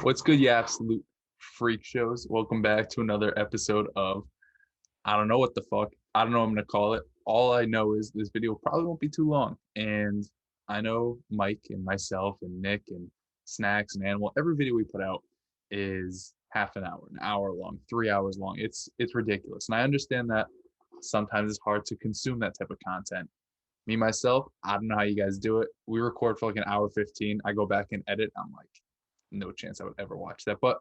What's good, you absolute freak shows? Welcome back to another episode of I don't know what the fuck. I don't know what I'm gonna call it. All I know is this video probably won't be too long. And I know Mike and myself and Nick and Snacks and Animal, every video we put out is half an hour long, 3 hours long. It's ridiculous. And I understand that sometimes it's hard to consume that type of content. Me myself, I don't know how you guys do it. We record for like an hour 15. I go back and edit. I'm like, no chance I would ever watch that. But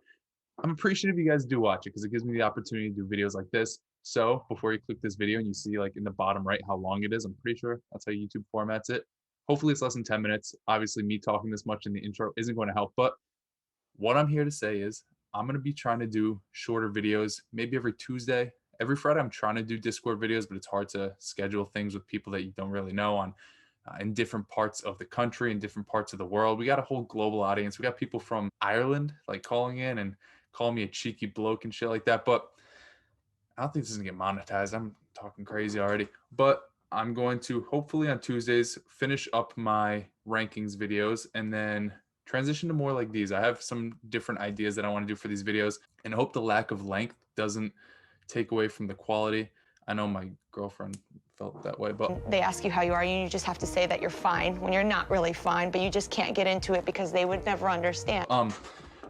I'm appreciative you guys do watch it because it gives me the opportunity to do videos like this. So before you click this video and you see like in the bottom right how long it is, I'm pretty sure that's how YouTube formats it. Hopefully it's less than 10 minutes. Obviously, me talking this much in the intro isn't going to help. But what I'm here to say is I'm going to be trying to do shorter videos, maybe every Tuesday. Every Friday, I'm trying to do Discord videos, but it's hard to schedule things with people that you don't really know on in different parts of the country and different parts of the world. We got a whole global audience. We got people from Ireland like calling in and calling me a cheeky bloke and shit like that. But I don't think this is gonna get monetized. I'm talking crazy already. But I'm going to hopefully on Tuesdays finish up my rankings videos and then transition to more like these. I have some different ideas that I want to do for these videos and I hope the lack of length doesn't take away from the quality. I know my girlfriend felt that way, but They ask you how you are, and you just have to say that you're fine when you're not really fine, but you just can't get into it because they would never understand.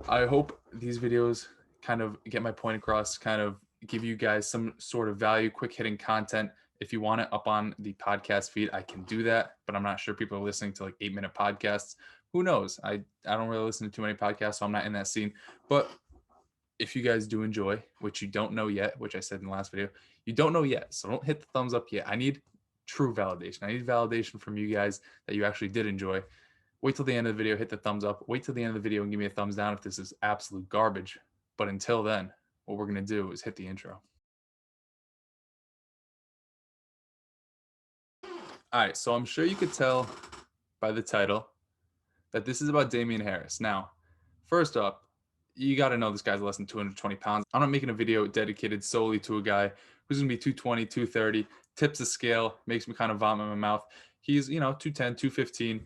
I hope these videos kind of get my point across, kind of give you guys some sort of value, quick hitting content. If you want it up on the podcast feed, I can do that, but I'm not sure people are listening to like 8-minute podcasts. Who knows? I don't really listen to too many podcasts, so I'm not in that scene. But if you guys do enjoy, which you don't know yet, which I said in the last video, you don't know yet. So don't hit the thumbs up yet. I need true validation. I need validation from you guys that you actually did enjoy. Wait till the end of the video, hit the thumbs up. Wait till the end of the video and give me a thumbs down if this is absolute garbage. But until then, what we're going to do is hit the intro. All right, so I'm sure you could tell by the title that this is about Damien Harris. Now, first up, you got to know this guy's less than 220 pounds. I'm not making a video dedicated solely to a guy who's going to be 220, 230, tips the scale, makes me kind of vomit in my mouth. He's, 210, 215.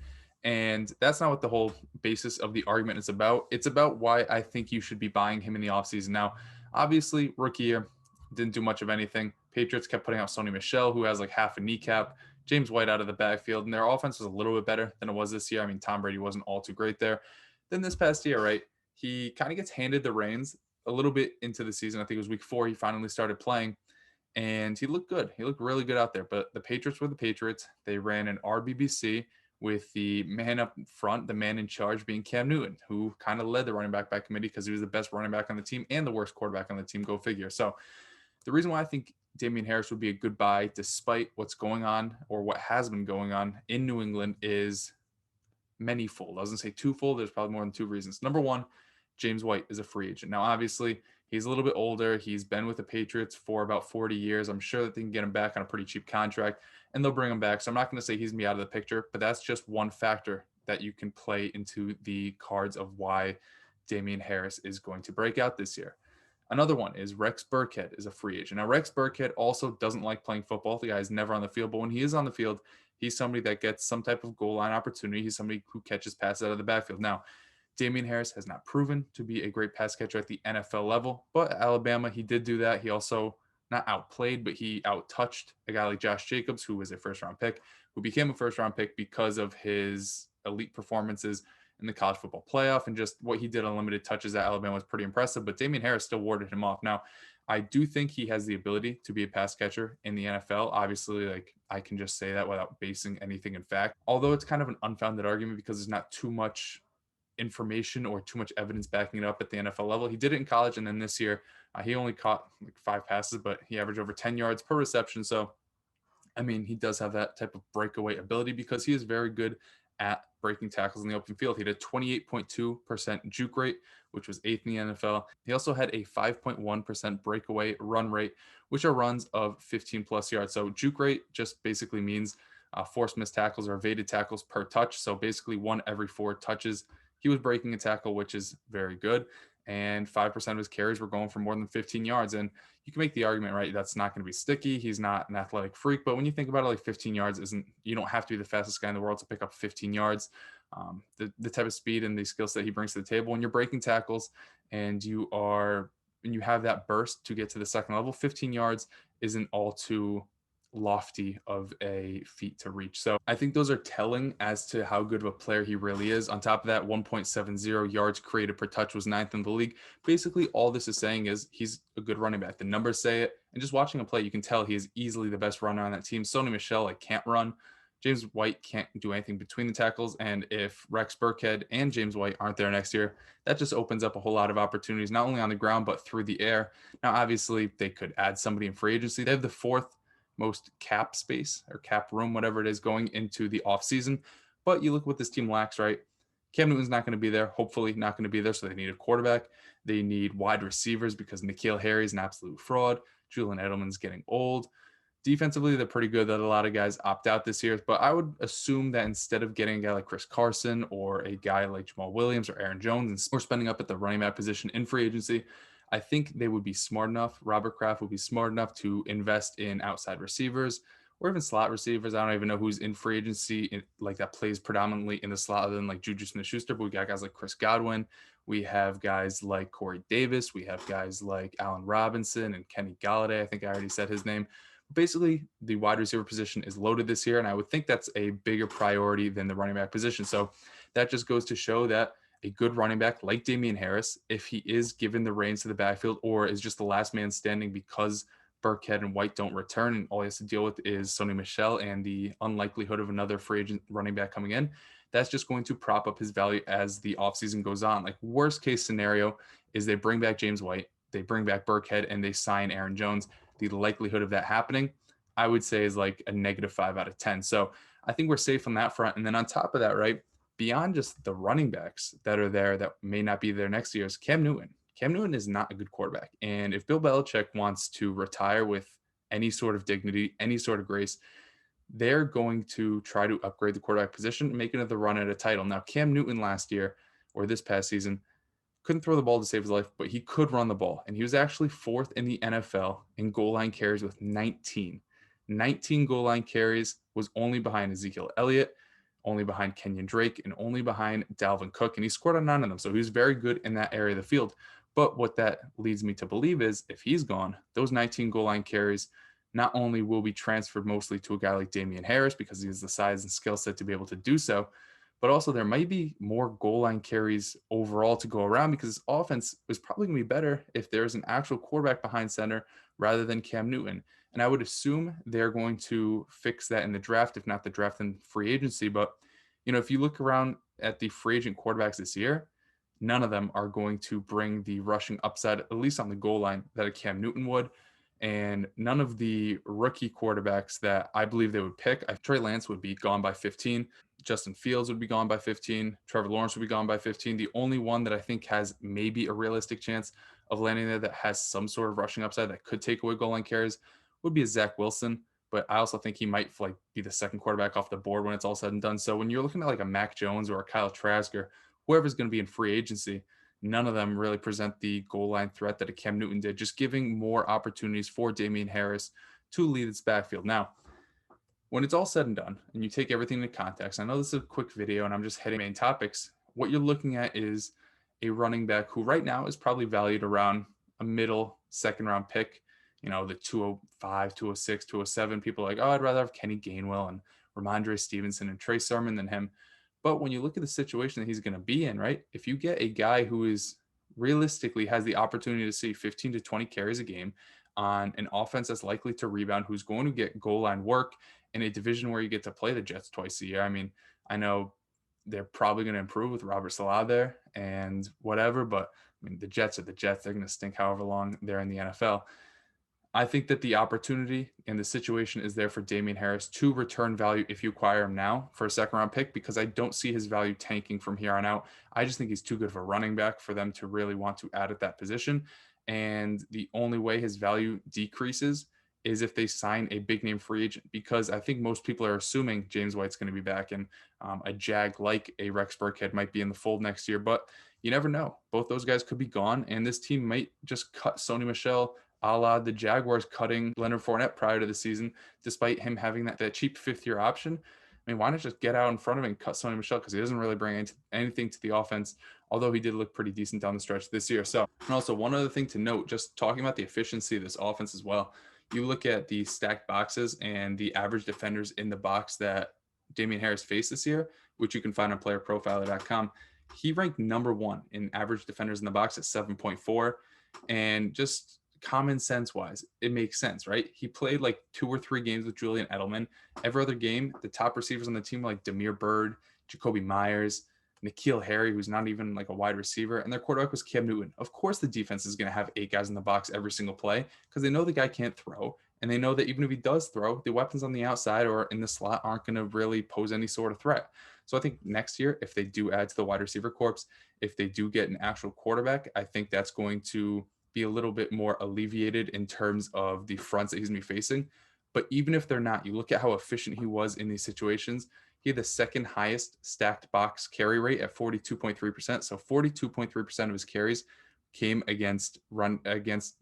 And that's not what the whole basis of the argument is about. It's about why I think you should be buying him in the offseason. Now, obviously, rookie year, didn't do much of anything. Patriots kept putting out Sony Michel, who has like half a kneecap. James White out of the backfield, and their offense was a little bit better than it was this year. I mean, Tom Brady wasn't all too great there. Then this past year, right, he kind of gets handed the reins a little bit into the season. I think it was week 4 he finally started playing, and he looked good. He looked really good out there. But the Patriots were the Patriots. They ran an RBBC with the man up front, the man in charge being Cam Newton, who kind of led the running back by committee because he was the best running back on the team and the worst quarterback on the team. Go figure. So the reason why I think Damien Harris would be a good buy, despite what's going on or what has been going on in New England, is manyfold. I was going to say twofold. There's probably more than two reasons. Number one, James White is a free agent. Now, obviously, he's a little bit older. He's been with the Patriots for about 40 years. I'm sure that they can get him back on a pretty cheap contract, and they'll bring him back. So I'm not going to say he's going to be out of the picture, but that's just one factor that you can play into the cards of why Damien Harris is going to break out this year. Another one is Rex Burkhead is a free agent. Now, Rex Burkhead also doesn't like playing football. The guy is never on the field, but when he is on the field, he's somebody that gets some type of goal line opportunity. He's somebody who catches passes out of the backfield. Now, Damien Harris has not proven to be a great pass catcher at the NFL level, but at Alabama, he did do that. He also not outplayed, but he outtouched a guy like Josh Jacobs, who was a first-round pick, who became a first-round pick because of his elite performances in the college football playoff, and just what he did on limited touches at Alabama was pretty impressive, but Damien Harris still warded him off. Now, I do think he has the ability to be a pass catcher in the NFL. Obviously, like I can just say that without basing anything in fact, although it's kind of an unfounded argument because there's not too much information or too much evidence backing it up at the NFL level. He did it in college, and then this year, he only caught like 5 passes, but he averaged over 10 yards per reception. So I mean, he does have that type of breakaway ability because he is very good at breaking tackles in the open field. He had a 28.2% juke rate, which was 8th in the NFL. He also had a 5.1% breakaway run rate, which are runs of 15 plus yards. So juke rate just basically means forced missed tackles or evaded tackles per touch. So basically 1 every 4 touches, he was breaking a tackle, which is very good. And 5% of his carries were going for more than 15 yards. And you can make the argument, right? That's not going to be sticky. He's not an athletic freak. But when you think about it, like 15 yards isn't, you don't have to be the fastest guy in the world to pick up 15 yards. the type of speed and the skill set he brings to the table. When you're breaking tackles and you have that burst to get to the second level, 15 yards isn't all too lofty of a feat to reach. So I think those are telling as to how good of a player he really is. On top of that, 1.70 yards created per touch was ninth in the league. Basically, all this is saying is he's a good running back. The numbers say it. And just watching him play, you can tell he is easily the best runner on that team. Sony Michel can't run. James White can't do anything between the tackles. And if Rex Burkhead and James White aren't there next year, that just opens up a whole lot of opportunities, not only on the ground, but through the air. Now, obviously, they could add somebody in free agency. They have the fourth most cap space or cap room, whatever it is, going into the offseason. But you look what this team lacks, right? Cam Newton's not going to be there, hopefully not going to be there. So they need a quarterback. They need wide receivers because N'Keal Harry is an absolute fraud. Julian Edelman's getting old. Defensively, they're pretty good that a lot of guys opt out this year. But I would assume that instead of getting a guy like Chris Carson or a guy like Jamal Williams or Aaron Jones or spending up at the running back position in free agency, I think they would be smart enough. Robert Kraft would be smart enough to invest in outside receivers or even slot receivers. I don't even know who's in free agency that plays predominantly in the slot other than like Juju Smith-Schuster, but we got guys like Chris Godwin. We have guys like Corey Davis. We have guys like Allen Robinson and Kenny Galladay. I think I already said his name. Basically, the wide receiver position is loaded this year, and I would think that's a bigger priority than the running back position. So that just goes to show that a good running back like Damien Harris, if he is given the reins to the backfield or is just the last man standing because Burkhead and White don't return and all he has to deal with is Sony Michel and the unlikelihood of another free agent running back coming in, that's just going to prop up his value as the offseason goes on. Like worst case scenario is they bring back James White, they bring back Burkhead, and they sign Aaron Jones. The likelihood of that happening, I would say, is like a -5 out of 10. So I think we're safe on that front. And then on top of that, right, beyond just the running backs that are there that may not be there next year is Cam Newton. Cam Newton is not a good quarterback. And if Bill Belichick wants to retire with any sort of dignity, any sort of grace, they're going to try to upgrade the quarterback position, make another run at a title. Now, Cam Newton last year or this past season couldn't throw the ball to save his life, but he could run the ball. And he was actually fourth in the NFL in goal line carries with 19. 19 goal line carries, was only behind Ezekiel Elliott, only behind Kenyon Drake, and only behind Dalvin Cook. And he scored on 9 of them. So he was very good in that area of the field. But what that leads me to believe is if he's gone, those 19 goal line carries not only will be transferred mostly to a guy like Damien Harris because he has the size and skill set to be able to do so, but also there might be more goal line carries overall to go around because this offense is probably going to be better if there's an actual quarterback behind center rather than Cam Newton. And I would assume they're going to fix that in the draft, if not the draft and free agency. But, if you look around at the free agent quarterbacks this year, none of them are going to bring the rushing upside, at least on the goal line, that a Cam Newton would. And none of the rookie quarterbacks that I believe they would pick, Trey Lance would be gone by 15. Justin Fields would be gone by 15. Trevor Lawrence would be gone by 15. The only one that I think has maybe a realistic chance of landing there that has some sort of rushing upside that could take away goal line carries would be a Zach Wilson. But I also think he might be the second quarterback off the board when it's all said and done. So when you're looking at like a Mac Jones or a Kyle Trask or whoever's going to be in free agency, none of them really present the goal line threat that a Cam Newton did, just giving more opportunities for Damien Harris to lead its backfield. Now, when it's all said and done, and you take everything into context, I know this is a quick video and I'm just hitting main topics. What you're looking at is a running back who right now is probably valued around a middle second round pick, the 205, 206, 207. People are like, oh, I'd rather have Kenny Gainwell and Ramondre Stevenson and Trey Sermon than him. But when you look at the situation that he's going to be in, right, if you get a guy who is realistically has the opportunity to see 15 to 20 carries a game on an offense that's likely to rebound, who's going to get goal line work in a division where you get to play the Jets twice a year. I mean, I know they're probably going to improve with Robert Salah there and whatever, but I mean, the Jets are the Jets. They're going to stink however long they're in the NFL. I think that the opportunity and the situation is there for Damien Harris to return value if you acquire him now for a second round pick, because I don't see his value tanking from here on out. I just think he's too good of a running back for them to really want to add at that position. And the only way his value decreases is if they sign a big name free agent, because I think most people are assuming James White's going to be back and a Jag like a Rex Burkhead might be in the fold next year, but you never know. Both those guys could be gone and this team might just cut Sony Michel a la the Jaguars cutting Leonard Fournette prior to the season, despite him having that cheap fifth-year option. I mean, why not just get out in front of him and cut Sony Michel, because he doesn't really bring anything to the offense, although he did look pretty decent down the stretch this year. So, and also one other thing to note, just talking about the efficiency of this offense as well, you look at the stacked boxes and the average defenders in the box that Damien Harris faced this year, which you can find on playerprofiler.com. He ranked #1 in average defenders in the box at 7.4. And just common sense wise, it makes sense, right? He played like 2 or 3 games with Julian Edelman. Every other game, the top receivers on the team were like Demir Bird, Jacoby Myers, N'Keal Harry, who's not even like a wide receiver, and their quarterback was Cam Newton. Of course, the defense is going to have 8 guys in the box every single play because they know the guy can't throw. And they know that even if he does throw, the weapons on the outside or in the slot aren't going to really pose any sort of threat. So I think next year, if they do add to the wide receiver corps, if they do get an actual quarterback, I think that's going to be a little bit more alleviated in terms of the fronts that he's going to be facing. But even if they're not, you look at how efficient he was in these situations. He had the second highest stacked box carry rate at 42.3%. So 42.3% of his carries came against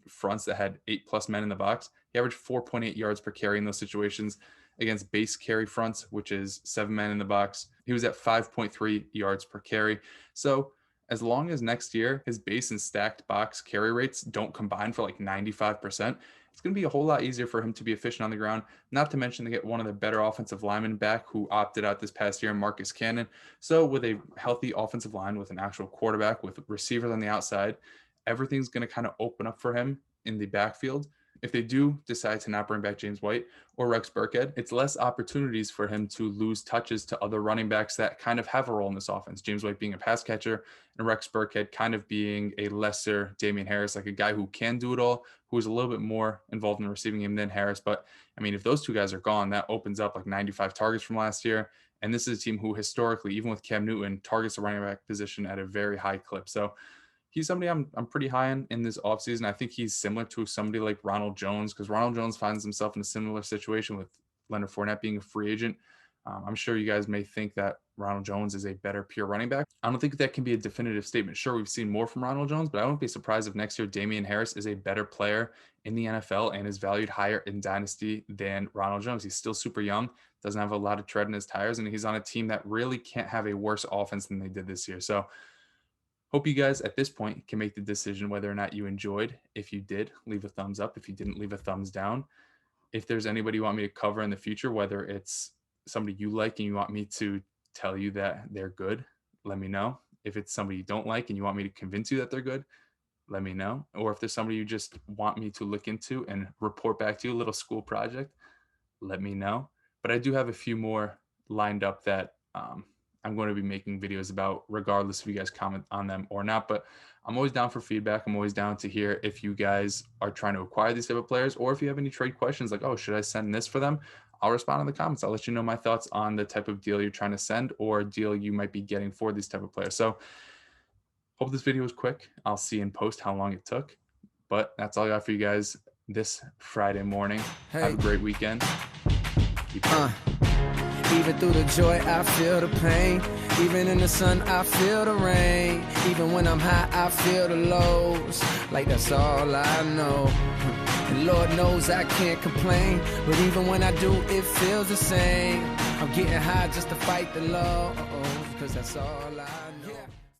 fronts that had 8+ men in the box. He averaged 4.8 yards per carry in those situations. Against base carry fronts, which is 7 men in the box, he was at 5.3 yards per carry. So as long as next year his base and stacked box carry rates don't combine for like 95%, it's going to be a whole lot easier for him to be efficient on the ground. Not to mention they get one of the better offensive linemen back who opted out this past year, Marcus Cannon. So with a healthy offensive line, with an actual quarterback, with receivers on the outside, everything's going to kind of open up for him in the backfield. If they do decide to not bring back James White or Rex Burkhead, it's less opportunities for him to lose touches to other running backs that kind of have a role in this offense. James White being a pass catcher and Rex Burkhead kind of being a lesser Damien Harris, like a guy who can do it all, who is a little bit more involved in the receiving game than Harris. But I mean, if those two guys are gone, that opens up like 95 targets from last year. And this is a team who historically, even with Cam Newton, targets the running back position at a very high clip. So he's somebody I'm pretty high on in this offseason. I think he's similar to somebody like Ronald Jones, because Ronald Jones finds himself in a similar situation with Leonard Fournette being a free agent. I'm sure you guys may think that Ronald Jones is a better pure running back. I don't think that can be a definitive statement. Sure, we've seen more from Ronald Jones, but I wouldn't be surprised if next year Damien Harris is a better player in the NFL and is valued higher in Dynasty than Ronald Jones. He's still super young, doesn't have a lot of tread in his tires, and he's on a team that really can't have a worse offense than they did this year. So hope you guys at this point can make the decision whether or not you enjoyed. If you did, leave a thumbs up. If you didn't, leave a thumbs down. If there's anybody you want me to cover in the future, whether it's somebody you like and you want me to tell you that they're good, let me know. If it's somebody you don't like and you want me to convince you that they're good, let me know. Or if there's somebody you just want me to look into and report back to you, a little school project, let me know. But I do have a few more lined up that I'm going to be making videos about, regardless if you guys comment on them or not. But I'm always down for feedback. I'm always down to hear if you guys are trying to acquire these type of players, or if you have any trade questions like, oh, should I send this for them? I'll respond in the comments. I'll let you know my thoughts on the type of deal you're trying to send or deal you might be getting for these type of players. So hope this video was quick. I'll see in post how long it took. But that's all I got for you guys this Friday morning. Hey. Have a great weekend. Even through the joy, I feel the pain. Even in the sun, I feel the rain. Even when I'm high, I feel the lows. Like that's all I know. And Lord knows I can't complain. But even when I do, it feels the same. I'm getting high just to fight the lows, because that's all I know.